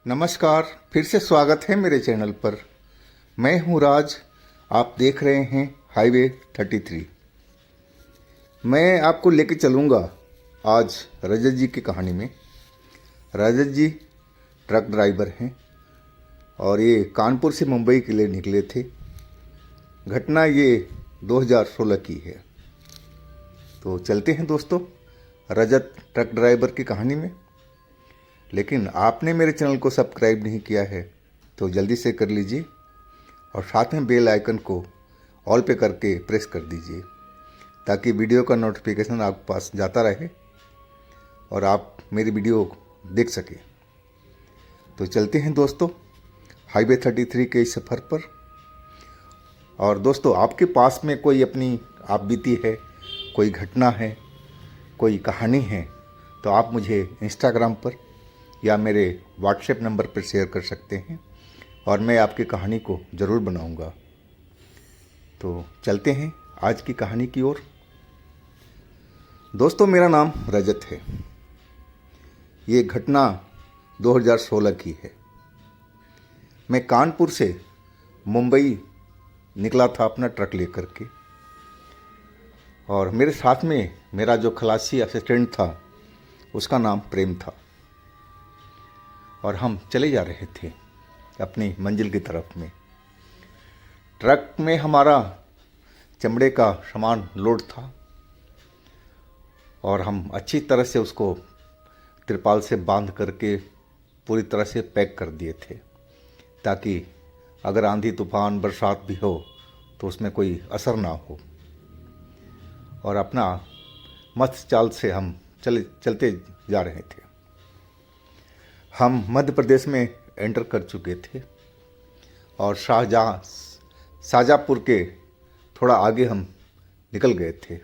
नमस्कार, फिर से स्वागत है मेरे चैनल पर। मैं हूं राज। आप देख रहे हैं हाईवे 33। मैं आपको लेके चलूँगा आज रजत जी की कहानी में। रजत जी ट्रक ड्राइवर हैं और ये कानपुर से मुंबई के लिए निकले थे। घटना ये 2016 की है। तो चलते हैं दोस्तों रजत ट्रक ड्राइवर की कहानी में। लेकिन आपने मेरे चैनल को सब्सक्राइब नहीं किया है तो जल्दी से कर लीजिए और साथ में बेल आइकन को ऑल पे करके प्रेस कर दीजिए ताकि वीडियो का नोटिफिकेशन आपके पास जाता रहे और आप मेरी वीडियो देख सकें। तो चलते हैं दोस्तों हाईवे 33 के इस सफ़र पर। और दोस्तों आपके पास में कोई अपनी आप बीती है, कोई घटना है, कोई कहानी है तो आप मुझे इंस्टाग्राम पर या मेरे व्हाट्सएप नंबर पर शेयर कर सकते हैं और मैं आपकी कहानी को ज़रूर बनाऊंगा। तो चलते हैं आज की कहानी की ओर। दोस्तों मेरा नाम रजत है। ये घटना 2016 की है। मैं कानपुर से मुंबई निकला था अपना ट्रक लेकर के और मेरे साथ में मेरा जो खलासी असिस्टेंट था उसका नाम प्रेम था और हम चले जा रहे थे अपनी मंजिल की तरफ में। ट्रक में हमारा चमड़े का सामान लोड था और हम अच्छी तरह से उसको तिरपाल से बांध करके पूरी तरह से पैक कर दिए थे ताकि अगर आंधी तूफान बरसात भी हो तो उसमें कोई असर ना हो। और अपना मस्त चाल से हम चलते जा रहे थे। हम मध्य प्रदेश में एंटर कर चुके थे और शाहजहाँपुर के थोड़ा आगे हम निकल गए थे।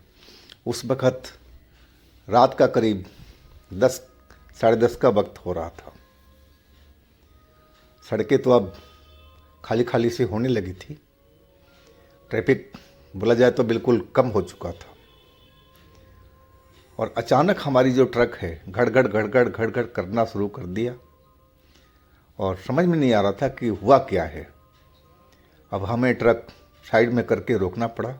उस वक़्त रात का करीब 10 साढ़े 10 का वक्त हो रहा था। सड़कें तो अब खाली खाली सी होने लगी थी। ट्रैफिक बोला जाए तो बिल्कुल कम हो चुका था और अचानक हमारी जो ट्रक है घड़ घड़ करना शुरू कर दिया और समझ में नहीं आ रहा था कि हुआ क्या है। अब हमें ट्रक साइड में करके रोकना पड़ा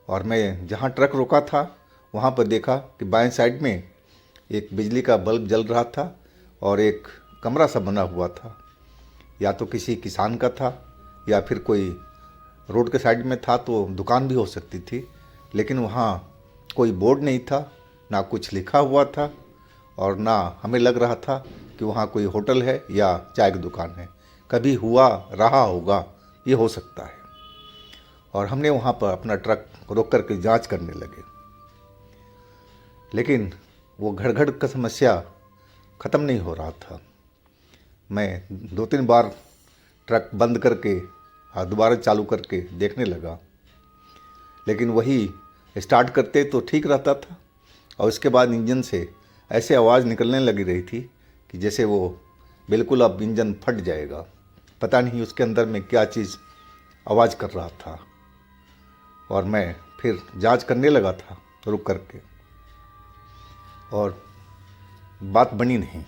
और मैं जहाँ ट्रक रोका था वहाँ पर देखा कि बाएं साइड में एक बिजली का बल्ब जल रहा था और एक कमरा सा बना हुआ था। या तो किसी किसान का था या फिर कोई रोड के साइड में था तो दुकान भी हो सकती थी, लेकिन वहाँ कोई बोर्ड नहीं था, ना कुछ लिखा हुआ था और ना हमें लग रहा था कि वहाँ कोई होटल है या चाय की दुकान है। कभी हुआ रहा होगा, ये हो सकता है। और हमने वहाँ पर अपना ट्रक रोक करके जांच करने लगे, लेकिन वो घड़ का समस्या ख़त्म नहीं हो रहा था। मैं 2-3 बार ट्रक बंद करके दोबारा चालू करके देखने लगा, लेकिन वही स्टार्ट करते तो ठीक रहता था और उसके बाद इंजन से ऐसे आवाज़ निकलने लगी रही थी कि जैसे वो बिल्कुल अब इंजन फट जाएगा। पता नहीं उसके अंदर में क्या चीज़ आवाज़ कर रहा था। और मैं फिर जांच करने लगा था रुक करके और बात बनी नहीं।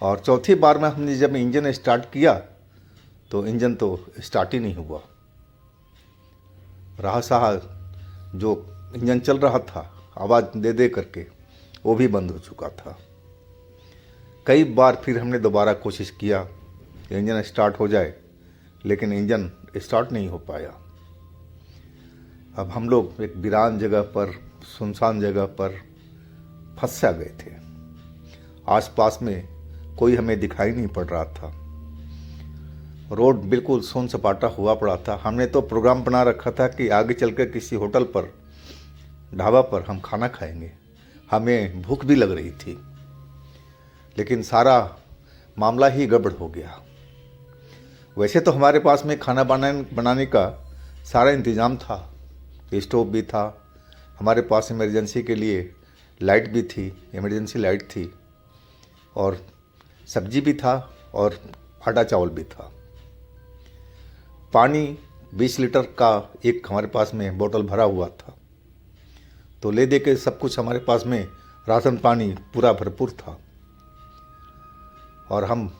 और चौथी बार में हमने जब इंजन स्टार्ट किया तो इंजन तो स्टार्ट ही नहीं हुआ। रहा सहा जो इंजन चल रहा था आवाज़ दे दे करके वो भी बंद हो चुका था। कई बार फिर हमने दोबारा कोशिश किया कि इंजन स्टार्ट हो जाए, लेकिन इंजन स्टार्ट नहीं हो पाया। अब हम लोग एक वीरान जगह पर, सुनसान जगह पर फंस सा गए थे। आसपास में कोई हमें दिखाई नहीं पड़ रहा था। रोड बिल्कुल सोन सपाटा हुआ पड़ा था। हमने तो प्रोग्राम बना रखा था कि आगे चलकर किसी होटल पर, ढाबा पर हम खाना खाएंगे। हमें भूख भी लग रही थी, लेकिन सारा मामला ही गड़बड़ हो गया। वैसे तो हमारे पास में खाना बनाने का सारा इंतज़ाम था। स्टोव भी था, हमारे पास इमरजेंसी के लिए लाइट भी थी, इमरजेंसी लाइट थी, और सब्जी भी था और आटा चावल भी था। पानी 20 लीटर का एक हमारे पास में बोतल भरा हुआ था। तो ले दे के सब कुछ हमारे पास में राशन पानी पूरा भरपूर था। और हम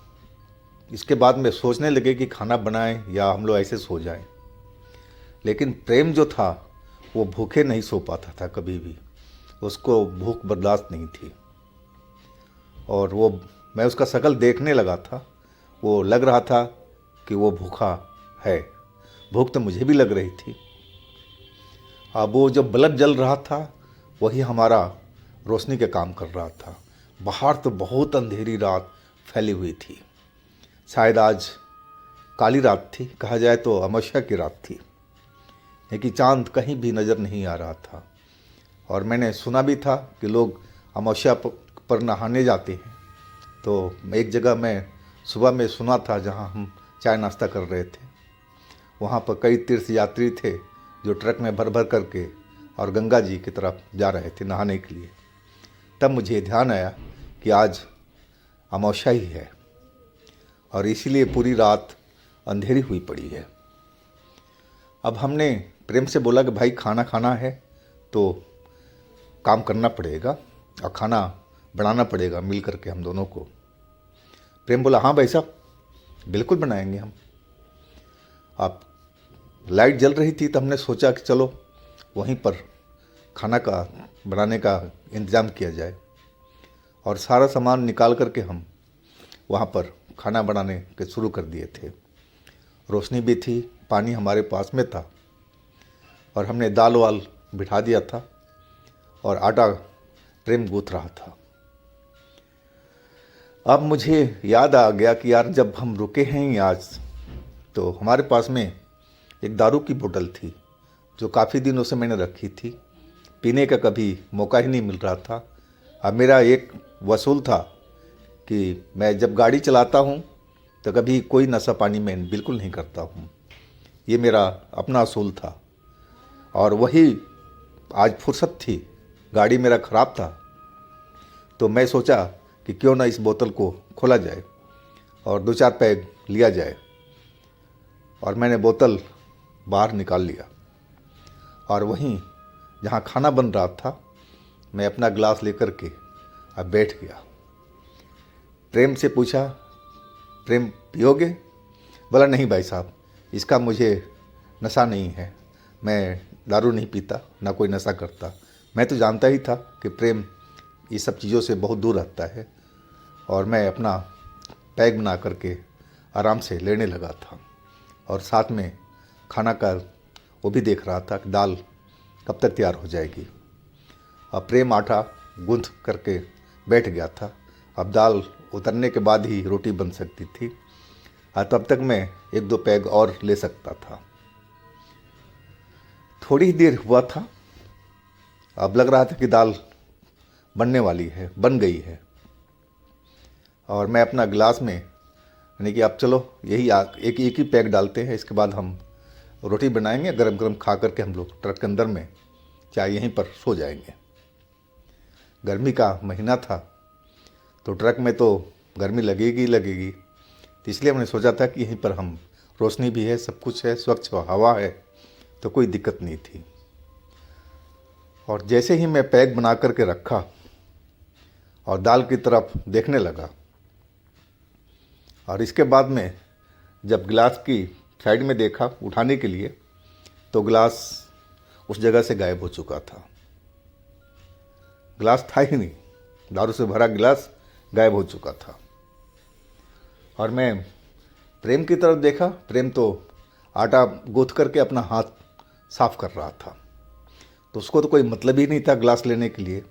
इसके बाद में सोचने लगे कि खाना बनाएं या हम लोग ऐसे सो जाएं। लेकिन प्रेम जो था वो भूखे नहीं सो पाता था कभी भी, उसको भूख बर्दाश्त नहीं थी। और वो मैं उसका शक्ल देखने लगा था, वो लग रहा था कि वो भूखा है। भूख तो मुझे भी लग रही थी। अब वो जो बल्ब जल रहा था वही हमारा रोशनी के काम कर रहा था। बाहर तो बहुत अंधेरी रात फैली हुई थी। शायद आज काली रात थी, कहा जाए तो अमावस्या की रात थी, क्योंकि चांद कहीं भी नज़र नहीं आ रहा था। और मैंने सुना भी था कि लोग अमावस्या पर नहाने जाते हैं। तो एक जगह मैं सुबह में सुना था जहाँ हम चाय नाश्ता कर रहे थे, वहाँ पर कई तीर्थ यात्री थे जो ट्रक में भर भर करके और गंगा जी की तरफ जा रहे थे नहाने के लिए। तब मुझे ध्यान आया कि आज अमावस्या ही है और इसीलिए पूरी रात अंधेरी हुई पड़ी है। अब हमने प्रेम से बोला कि भाई खाना खाना है तो काम करना पड़ेगा और खाना बनाना पड़ेगा मिल करके हम दोनों को। प्रेम बोला हाँ भाई साहब बिल्कुल बनाएंगे हम। अब लाइट जल रही थी तो हमने सोचा कि चलो वहीं पर खाना का बनाने का इंतज़ाम किया जाए। और सारा सामान निकाल करके हम वहाँ पर खाना बनाने के शुरू कर दिए थे। रोशनी भी थी, पानी हमारे पास में था और हमने दाल वाल बिठा दिया था और आटा प्रेम गूँथ रहा था। अब मुझे याद आ गया कि यार जब हम रुके हैं आज तो हमारे पास में एक दारू की बोतल थी जो काफ़ी दिनों से मैंने रखी थी, पीने का कभी मौका ही नहीं मिल रहा था। अब मेरा एक वसूल था कि मैं जब गाड़ी चलाता हूँ तो कभी कोई नशा पानी मैं बिल्कुल नहीं करता हूँ, ये मेरा अपना असूल था। और वही आज फुर्सत थी, गाड़ी मेरा ख़राब था तो मैं सोचा कि क्यों ना इस बोतल को खोला जाए और 2-4 पैग लिया जाए। और मैंने बोतल बाहर निकाल लिया और वहीं जहाँ खाना बन रहा था मैं अपना गिलास लेकर के अब बैठ गया। प्रेम से पूछा प्रेम पियोगे? बोला नहीं भाई साहब इसका मुझे नशा नहीं है, मैं दारू नहीं पीता ना कोई नशा करता। मैं तो जानता ही था कि प्रेम ये सब चीज़ों से बहुत दूर रहता है। और मैं अपना पैग बना करके आराम से लेने लगा था और साथ में खाना का वो भी देख रहा था कि दाल कब तक तैयार हो जाएगी। अब प्रेम आटा गूंथ करके बैठ गया था। अब दाल उतरने के बाद ही रोटी बन सकती थी और तब तक मैं 1-2 पैग और ले सकता था। थोड़ी ही देर हुआ था, अब लग रहा था कि दाल बनने वाली है, बन गई है। और मैं अपना गिलास में यानी कि अब चलो यही एक ही पैक डालते हैं, इसके बाद हम रोटी बनाएंगे, गरम गरम खा करके हम लोग ट्रक के अंदर में चाहे यहीं पर सो जाएंगे। गर्मी का महीना था तो ट्रक में तो गर्मी लगेगी लगेगी, तो इसलिए हमने सोचा था कि यहीं पर हम, रोशनी भी है, सब कुछ है, स्वच्छ हवा है, तो कोई दिक्कत नहीं थी। और जैसे ही मैं पैक बना करके रखा और दाल की तरफ देखने लगा और इसके बाद में जब गिलास की साइड में देखा उठाने के लिए तो गिलास उस जगह से गायब हो चुका था। गिलास था ही नहीं, दारू से भरा गिलास गायब हो चुका था। और मैं प्रेम की तरफ देखा, प्रेम तो आटा गूंथ करके अपना हाथ साफ कर रहा था, तो उसको तो कोई मतलब ही नहीं था गिलास लेने के लिए।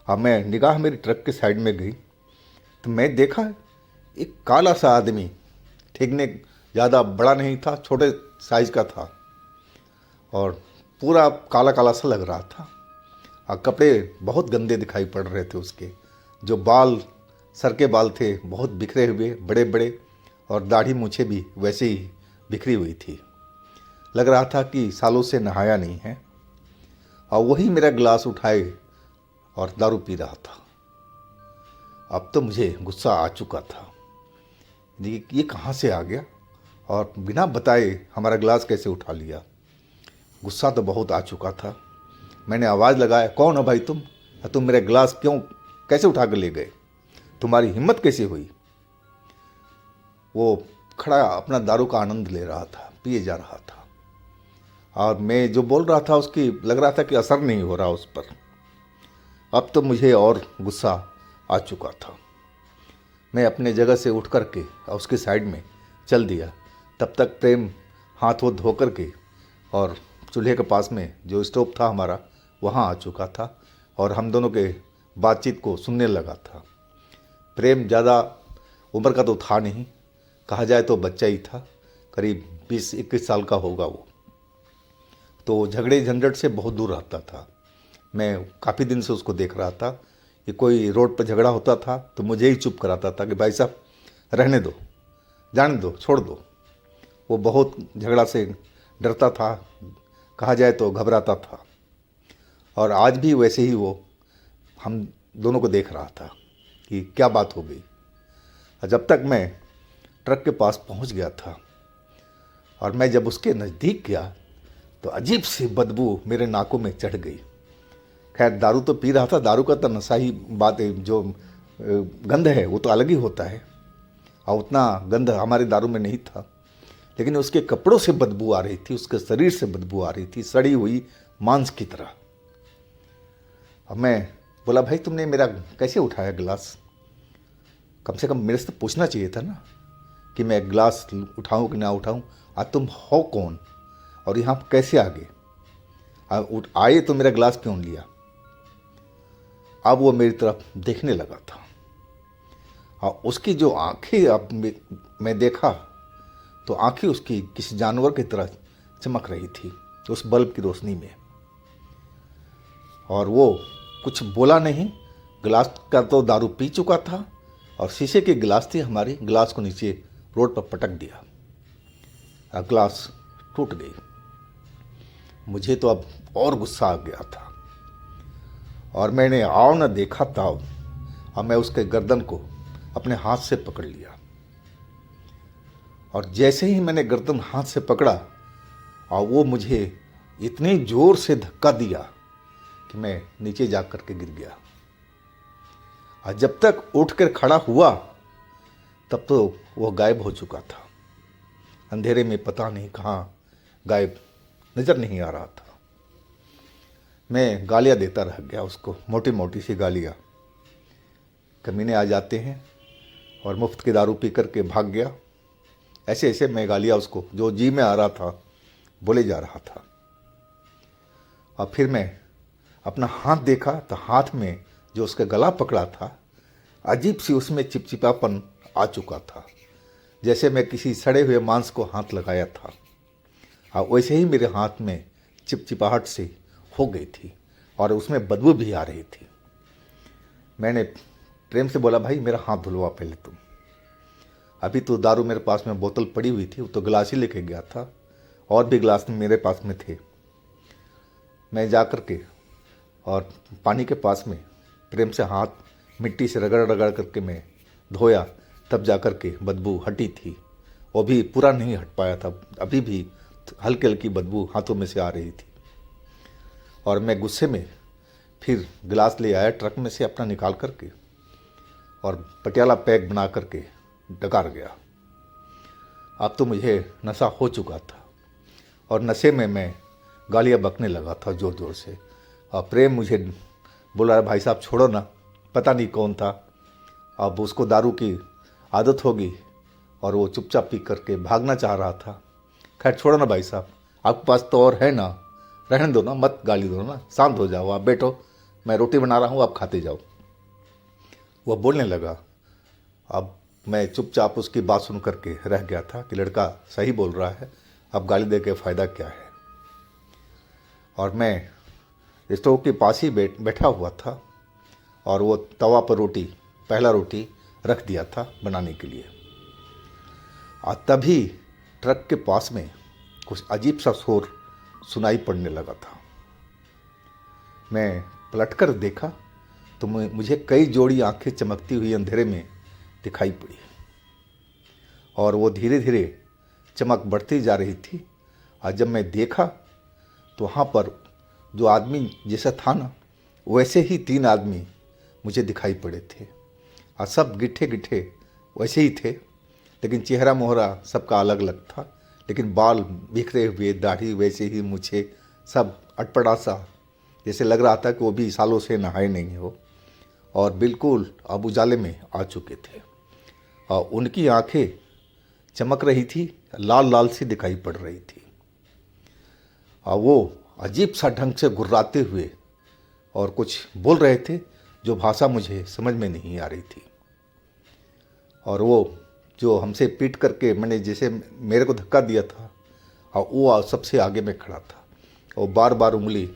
अब मैं निगाह मेरी ट्रक के साइड में गई तो मैं देखा एक काला सा आदमी, ठीक ने ज़्यादा बड़ा नहीं था, छोटे साइज़ का था और पूरा काला काला सा लग रहा था और कपड़े बहुत गंदे दिखाई पड़ रहे थे उसके। जो बाल, सर के बाल थे बहुत बिखरे हुए, बड़े बड़े, और दाढ़ी मूछें भी वैसे ही बिखरी हुई थी। लग रहा था कि सालों से नहाया नहीं है। और वही मेरा गिलास उठाए और दारू पी रहा था। अब तो मुझे गुस्सा आ चुका था, ये कहाँ से आ गया और बिना बताए हमारा गिलास कैसे उठा लिया। गुस्सा तो बहुत आ चुका था। मैंने आवाज़ लगाया, कौन हो भाई तुम मेरा गिलास क्यों कैसे उठा कर ले गए? तुम्हारी हिम्मत कैसे हुई? वो खड़ा अपना दारू का आनंद ले रहा था, पिए जा रहा था। और मैं जो बोल रहा था उसकी लग रहा था कि असर नहीं हो रहा उस पर। अब तो मुझे और गुस्सा आ चुका था। मैं अपने जगह से उठ कर के उसके साइड में चल दिया। तब तक प्रेम हाथ वो धो कर के और चूल्हे के पास में जो स्टोव था हमारा वहाँ आ चुका था और हम दोनों के बातचीत को सुनने लगा था। प्रेम ज़्यादा उम्र का तो था नहीं, कहा जाए तो बच्चा ही था, करीब 20-21 साल का होगा वो। तो झगड़े झंझट से बहुत दूर रहता था। मैं काफ़ी दिन से उसको देख रहा था कि कोई रोड पर झगड़ा होता था तो मुझे ही चुप कराता था कि भाई साहब रहने दो, जाने दो, छोड़ दो। वो बहुत झगड़ा से डरता था, कहा जाए तो घबराता था। और आज भी वैसे ही वो हम दोनों को देख रहा था कि क्या बात हो गई। और जब तक मैं ट्रक के पास पहुंच गया था और मैं जब उसके नज़दीक गया तो अजीब सी बदबू मेरे नाकों में चढ़ गई। खैर दारू तो पी रहा था, दारू का तो नशा ही बात है, जो गंध है वो तो अलग ही होता है और उतना गंध हमारे दारू में नहीं था। लेकिन उसके कपड़ों से बदबू आ रही थी, उसके शरीर से बदबू आ रही थी, सड़ी हुई मांस की तरह। अब मैं बोला भाई तुमने मेरा कैसे उठाया गिलास? कम से कम मेरे से तो पूछना चाहिए था ना कि मैं गिलास उठाऊं कि ना उठाऊं। आज तुम हो कौन और यहाँ कैसे आ गए? आए तो मेरा गिलास क्यों लिया? अब वो मेरी तरफ देखने लगा था और उसकी जो आंखें अब मैं देखा तो आंखें उसकी किसी जानवर की तरह चमक रही थी उस बल्ब की रोशनी में। और वो कुछ बोला नहीं। गिलास का तो दारू पी चुका था और शीशे की गिलास थी हमारी, गिलास को नीचे रोड पर पटक दिया और गिलास टूट गई। मुझे तो अब और गुस्सा आ गया था और मैंने आओ न देखा ताव और मैं उसके गर्दन को अपने हाथ से पकड़ लिया। और जैसे ही मैंने गर्दन हाथ से पकड़ा और वो मुझे इतनी जोर से धक्का दिया कि मैं नीचे जा कर के गिर गया। और जब तक उठकर खड़ा हुआ तब तो वो गायब हो चुका था। अंधेरे में पता नहीं कहाँ गायब, नज़र नहीं आ रहा था। मैं गालियाँ देता रह गया उसको, मोटी मोटी सी गालियाँ। कमीने आ जाते हैं और मुफ्त की दारू पी कर के भाग गया। ऐसे ऐसे मैं गालियाँ उसको जो जी में आ रहा था बोले जा रहा था। और फिर मैं अपना हाथ देखा तो हाथ में जो उसका गला पकड़ा था अजीब सी उसमें चिपचिपापन आ चुका था, जैसे मैं किसी सड़े हुए मांस को हाथ लगाया था। और वैसे ही मेरे हाथ में चिपचिपाहट सी हो गई थी और उसमें बदबू भी आ रही थी। मैंने प्रेम से बोला भाई मेरा हाथ धुलवा पहले तुम। अभी तो दारू मेरे पास में बोतल पड़ी हुई थी, वो तो गिलास ही लेके गया था और भी गिलास मेरे पास में थे। मैं जा कर के और पानी के पास में प्रेम से हाथ मिट्टी से रगड़ रगड़ करके मैं धोया, तब जा कर के बदबू हटी थी। वो भी पूरा नहीं हट पाया था, अभी भी हल्की हल्की बदबू हाथों में से आ रही थी। और मैं गुस्से में फिर गिलास ले आया ट्रक में से अपना निकाल करके और पटियाला पैक बना करके डकार गया। अब तो मुझे नशा हो चुका था और नशे में मैं गालियाँ बकने लगा था ज़ोर ज़ोर से। और प्रेम मुझे बोला भाई साहब छोड़ो ना, पता नहीं कौन था, अब उसको दारू की आदत होगी और वो चुपचाप पी करके भागना चाह रहा था। खैर छोड़ो ना भाई साहब, आपके पास तो और है ना, रहने दो ना, मत गाली दो ना, शांत हो जाओ, आप बैठो, मैं रोटी बना रहा हूँ, आप खाते जाओ। वह बोलने लगा। अब मैं चुपचाप उसकी बात सुन करके रह गया था कि लड़का सही बोल रहा है, अब गाली दे के फ़ायदा क्या है। और मैं स्टोव के पास ही बैठा हुआ था और वो तवा पर रोटी, पहला रोटी रख दिया था बनाने के लिए। और तभी ट्रक के पास में कुछ अजीब सा शोर सुनाई पड़ने लगा था। मैं पलटकर देखा तो मुझे कई जोड़ी आंखें चमकती हुई अंधेरे में दिखाई पड़ी और वो धीरे धीरे चमक बढ़ती जा रही थी। और जब मैं देखा तो वहाँ पर जो आदमी जैसा था ना, वैसे ही 3 आदमी मुझे दिखाई पड़े थे और सब गिट्ठे गिट्ठे वैसे ही थे, लेकिन चेहरा मोहरा सबका अलग अलग था। लेकिन बाल बिखरे हुए, दाढ़ी वैसे ही, मूछें सब अटपटा सा, जैसे लग रहा था कि वो भी सालों से नहाए नहीं हो, और बिल्कुल अब उजाले में आ चुके थे। और उनकी आंखें चमक रही थी, लाल लाल सी दिखाई पड़ रही थी, और वो अजीब सा ढंग से गुर्राते हुए और कुछ बोल रहे थे जो भाषा मुझे समझ में नहीं आ रही थी। और वो जो हमसे पीट करके मैंने जैसे मेरे को धक्का दिया था, और वो सबसे आगे में खड़ा था और बार बार उंगली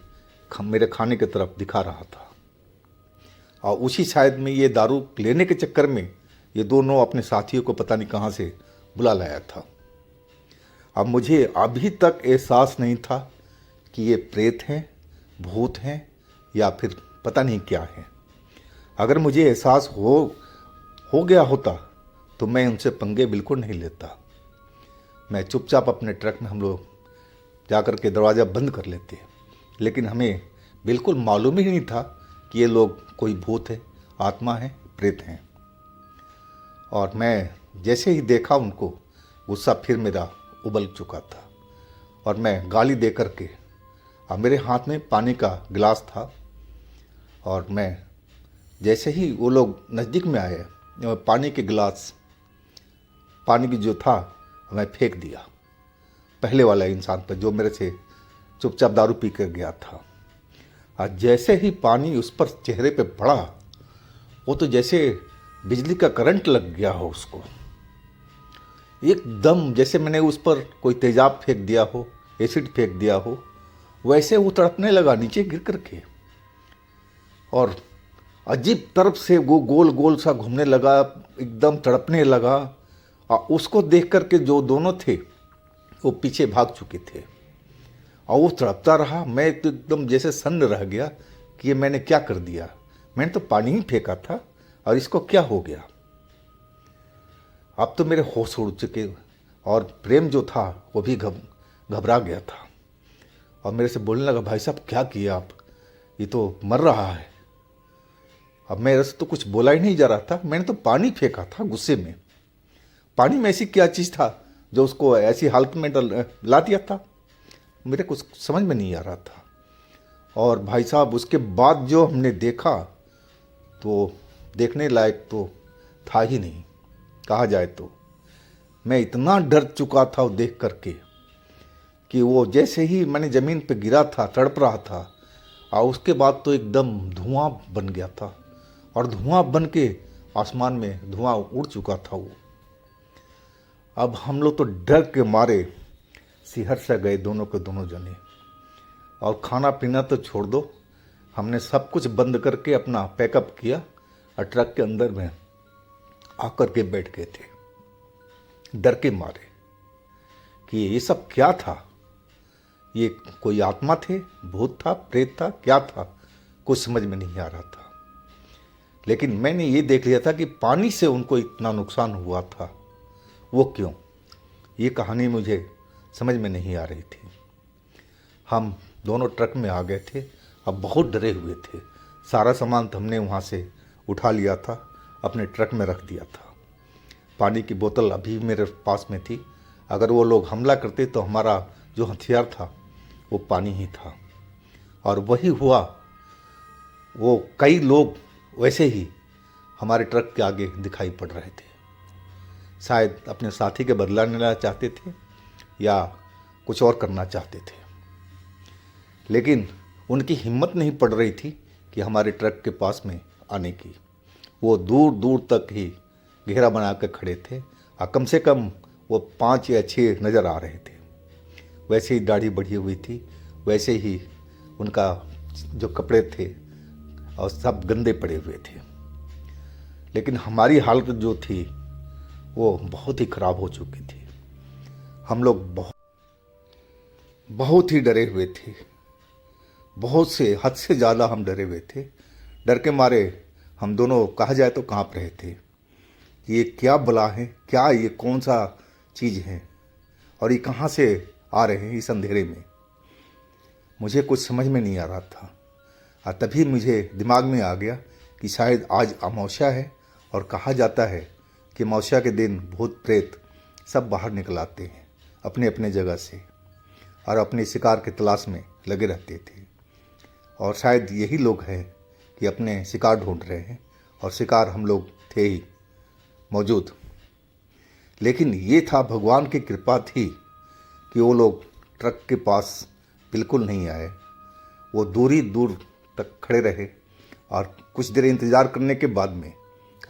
मेरे खाने की तरफ दिखा रहा था। और उसी शायद में ये दारू लेने के चक्कर में ये दोनों अपने साथियों को पता नहीं कहाँ से बुला लाया था। अब मुझे अभी तक एहसास नहीं था कि ये प्रेत हैं, भूत हैं, या फिर पता नहीं क्या है। अगर मुझे एहसास हो गया होता तो मैं उनसे पंगे बिल्कुल नहीं लेता। मैं चुपचाप अपने ट्रक में हम लोग जाकर के दरवाज़ा बंद कर लेते। लेकिन हमें बिल्कुल मालूम ही नहीं था कि ये लोग कोई भूत है, आत्मा है, प्रेत हैं। और मैं जैसे ही देखा उनको, गुस्सा फिर मेरा उबल चुका था, और मैं गाली दे करके, और मेरे हाथ में पानी का गिलास था, और मैं जैसे ही वो लोग नज़दीक में आए, पानी के गिलास, पानी की जो था, मैं फेंक दिया पहले वाला इंसान पर जो मेरे से चुपचाप दारू पी कर गया था। और जैसे ही पानी उस पर चेहरे पे पड़ा, वो तो जैसे बिजली का करंट लग गया हो उसको, एकदम जैसे मैंने उस पर कोई तेजाब फेंक दिया हो, एसिड फेंक दिया हो, वैसे वो तड़पने लगा नीचे गिर करके, और अजीब तरफ से वो गोल गोल सा घूमने लगा, एकदम तड़पने लगा। और उसको देख करके जो दोनों थे वो पीछे भाग चुके थे, और वो तड़पता रहा। मैं तो एकदम जैसे सन्न रह गया कि ये मैंने क्या कर दिया। मैंने तो पानी ही फेंका था, और इसको क्या हो गया। अब तो मेरे होश उड़ चुके, और प्रेम जो था वो भी घबरा गया था, और मेरे से बोलने लगा, भाई साहब क्या किया आप, ये तो मर रहा है। अब मेरे से तो कुछ बोला ही नहीं जा रहा था। मैंने तो पानी फेंका था गुस्से में। पानी में ऐसी क्या चीज़ था जो उसको ऐसी हालत में ला दिया था, मेरे कुछ समझ में नहीं आ रहा था। और भाई साहब उसके बाद जो हमने देखा, तो देखने लायक तो था ही नहीं, कहा जाए तो। मैं इतना डर चुका था वो देख करके कि वो जैसे ही मैंने ज़मीन पे गिरा था, तड़प रहा था, और उसके बाद तो एकदम धुआं बन गया था, और धुआं बन के आसमान में धुआं उड़ चुका था वो। अब हम लोग तो डर के मारे सिहर से गए दोनों के दोनों जने, और खाना पीना तो छोड़ दो, हमने सब कुछ बंद करके अपना पैकअप किया, और ट्रक के अंदर में आकर के बैठ गए थे डर के मारे कि ये सब क्या था। ये कोई आत्मा थे, भूत था, प्रेत था, क्या था, कुछ समझ में नहीं आ रहा था। लेकिन मैंने ये देख लिया था कि पानी से उनको इतना नुकसान हुआ था, वो क्यों, ये कहानी मुझे समझ में नहीं आ रही थी। हम दोनों ट्रक में आ गए थे, अब बहुत डरे हुए थे। सारा सामान तो हमने वहाँ से उठा लिया था, अपने ट्रक में रख दिया था। पानी की बोतल अभी मेरे पास में थी। अगर वो लोग हमला करते तो हमारा जो हथियार था वो पानी ही था। और वही हुआ, वो कई लोग वैसे ही हमारे ट्रक के आगे दिखाई पड़ रहे थे, शायद अपने साथी के बदला लेना चाहते थे या कुछ और करना चाहते थे। लेकिन उनकी हिम्मत नहीं पड़ रही थी कि हमारे ट्रक के पास में आने की। वो दूर दूर तक ही घेरा बना कर खड़े थे, और कम से कम वो 5 या 6 नज़र आ रहे थे। वैसे ही दाढ़ी बढ़ी हुई थी, वैसे ही उनका जो कपड़े थे और सब गंदे पड़े हुए थे। लेकिन हमारी हालत जो थी वो बहुत ही ख़राब हो चुकी थी। हम लोग बहुत ही डरे हुए थे, बहुत से हद से ज़्यादा हम डरे हुए थे। डर के मारे हम दोनों कहा जाए तो काँप रहे थे। ये क्या बला है, क्या ये कौन सा चीज़ है, और ये कहाँ से आ रहे हैं इस अंधेरे में। मुझे कुछ समझ में नहीं आ रहा था। और तभी मुझे दिमाग में आ गया कि शायद आज अमावस्या है, और कहा जाता है कि अमावस्या के दिन भूत प्रेत सब बाहर निकल आते हैं अपने अपने जगह से और अपने शिकार की तलाश में लगे रहते थे। और शायद यही लोग हैं कि अपने शिकार ढूंढ रहे हैं और शिकार हम लोग थे ही मौजूद। लेकिन ये था भगवान की कृपा थी कि वो लोग ट्रक के पास बिल्कुल नहीं आए। वो दूर तक खड़े रहे और कुछ देर इंतज़ार करने के बाद में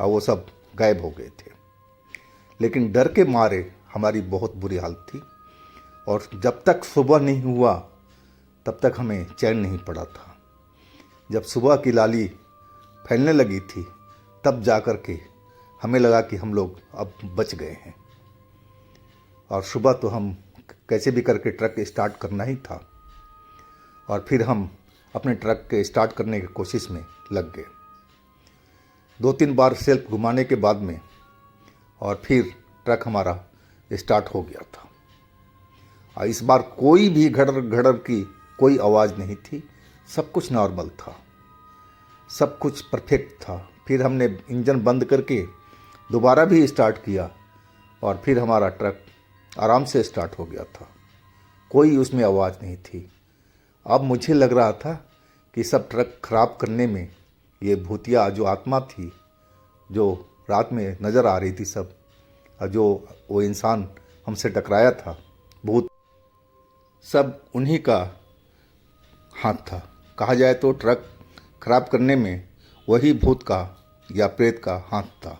वो सब गायब हो गए थे। लेकिन डर के मारे हमारी बहुत बुरी हालत थी और जब तक सुबह नहीं हुआ तब तक हमें चैन नहीं पड़ा था। जब सुबह की लाली फैलने लगी थी तब जा कर के हमें लगा कि हम लोग अब बच गए हैं। और सुबह तो हम कैसे भी करके ट्रक स्टार्ट करना ही था और फिर हम अपने ट्रक के स्टार्ट करने की कोशिश में लग गए। 2-3 बार सेल्फ घुमाने के बाद में और फिर ट्रक हमारा स्टार्ट हो गया था। और इस बार कोई भी घड़र की कोई आवाज़ नहीं थी, सब कुछ नॉर्मल था, सब कुछ परफेक्ट था। फिर हमने इंजन बंद करके दोबारा भी स्टार्ट किया और फिर हमारा ट्रक आराम से स्टार्ट हो गया था, कोई उसमें आवाज़ नहीं थी। अब मुझे लग रहा था कि सब ट्रक खराब करने में ये भूतिया जो आत्मा थी, जो रात में नज़र आ रही थी सब, और जो वो इंसान हमसे टकराया था भूत, सब उन्हीं का हाथ था। कहा जाए तो ट्रक खराब करने में वही भूत का या प्रेत का हाथ था।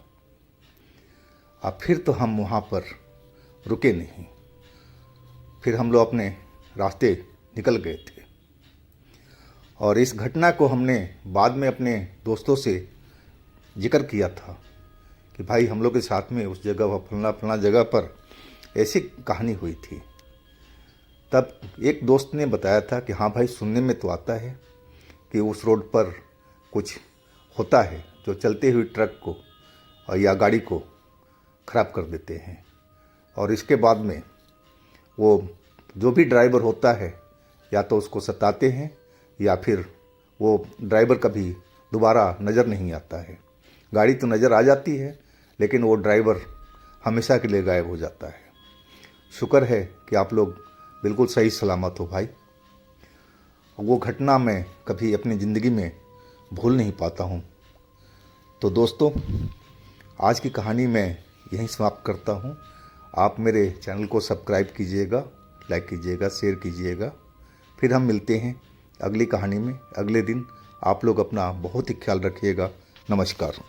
अब फिर तो हम वहाँ पर रुके नहीं, फिर हम लोग अपने रास्ते निकल गए थे। और इस घटना को हमने बाद में अपने दोस्तों से जिक्र किया था कि भाई हम लोग के साथ में उस जगह फलना जगह पर ऐसी कहानी हुई थी। तब एक दोस्त ने बताया था कि हाँ भाई, सुनने में तो आता है कि उस रोड पर कुछ होता है जो चलते हुए ट्रक को और या गाड़ी को ख़राब कर देते हैं। और इसके बाद में वो जो भी ड्राइवर होता है या तो उसको सताते हैं या फिर वो ड्राइवर कभी दोबारा नज़र नहीं आता है। गाड़ी तो नज़र आ जाती है लेकिन वो ड्राइवर हमेशा के लिए गायब हो जाता है। शुक्र है कि आप लोग बिल्कुल सही सलामत हो भाई। वो घटना मैं कभी अपनी ज़िंदगी में भूल नहीं पाता हूँ। तो दोस्तों, आज की कहानी मैं यहीं समाप्त करता हूँ। आप मेरे चैनल को सब्सक्राइब कीजिएगा, लाइक कीजिएगा, शेयर कीजिएगा। फिर हम मिलते हैं अगली कहानी में अगले दिन। आप लोग अपना बहुत ही ख्याल रखिएगा। नमस्कार।